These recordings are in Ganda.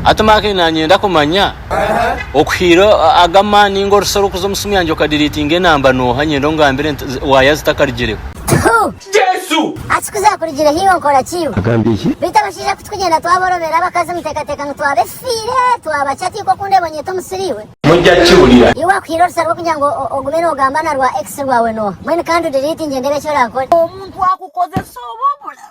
atumake nanyenda kumanya okhiro agamani ngorusoro kuzo musumi yanje okadiritinge namba no hanyendo ngambire wayazitakarigire Yesu atikuza kurigire hiyo nkora kiyo agambiki bitabashije kutugenda twaborobera bakaze mutekateka ngutwabe fire twabachati ko kunde bonye tomusiriwe mujya kiburira iwa khiro rusaro kunyango ogumeno gambana rwa x rwawe no mwene kandi diritinge ndebe cyo rakora omuntu akukoze sobobula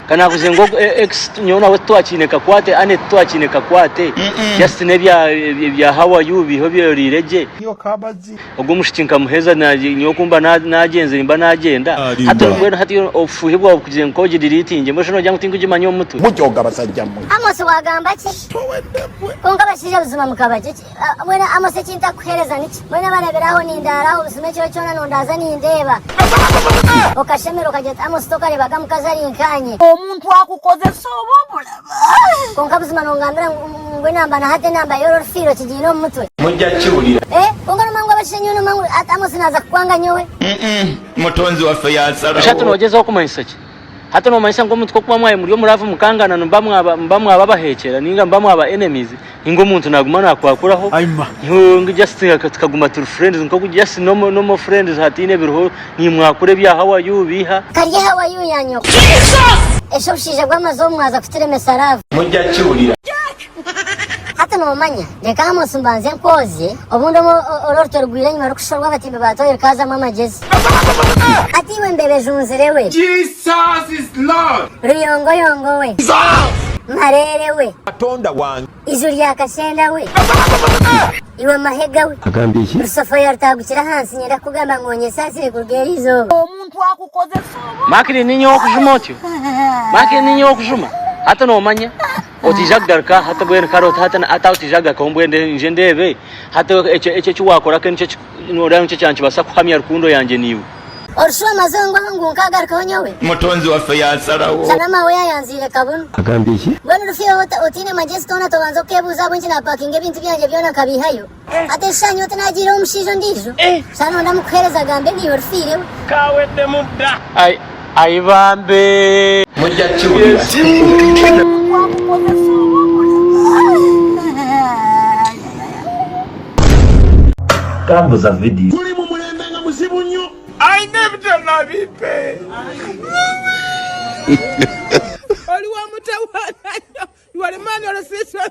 kana kuzengo x nyona wetwachine kakwate ane twachine kakwate just nebya how you biho byorireje iyo kabazi ubwo mushikinka muheza nyokumba nagenze imba nagenda hato ngweno hatiyo ofuhibwa kugize ko gidiritinge mosho no jangu tingujimanyo mutu mujoga basajjamwe Amos wagamba ki konga bashije buzima mukabaje mwena Amos kinta kuhereza niki mwena bareberaho nindaraho busime cyo cyona nondaza nindeba okashemero kageta Amos tokare bagamukazari nkanye omuntu akukoze sobobula konga buzima nongambira ngwena mbana hate namba yoro firo kigino mutwe mujya kiburira konga mangu abashenyo no mangu Amos naza kwanga nyowe mutonzi wa fayasara shatu nogezaho kumanyisa ki hata no manyisa ngo mutwe kuba mwaye muri yo muravu mukangana mbamwa babahekera ninga mbamwa aba enemies ingo muntu nagumana kwakuraho ayima ngo just tukaguma turi friends ngo just no more friends hatine biruho ni mwakure bya hawa yubiha karye hawa yu yanyo esho shije gwamazo mwaza kutireme saravu mujya kiburira hata no manya reka Amos mbanze nkoze obundo mo ororto rugwira nyuma rukushorwa batimbe batoye kaza mama jezi ati we mbebe junzirewe Jesus is Lord ruyongo we marere we atonda wange izuri yakashenda we iwe mahega we agambiki rusofo yartagukira hansi nyera kugamba ngonye sasire kugerizo omuntu akukoze sobobula makiri ninyo okujumotyo makiri ninyo okujuma hata no manya otijagarka hata bwen karot hata atautijaga kombwende njendebe hata eche cyuwakora kenche no cyanchi basa kuhamya rukundo yanje niwe orshwa mazongo hangu nkagaruka honyowe mutonzi wa fayasara sanama we yanzire kabunu agambiki bwana rufio otine majesty ona tobanzo kebuza bwenje na parking ebintu byanje byona kabihayo ate shanyo tanagira umushijo ndijo sana ndamukereza gambe ni orfire kawede mubda ayibambe mujya kiburira kambuza video kuri mu mulembe nga musibu nnyo I never tell na bipe oli wa mutawana you are a man or a sister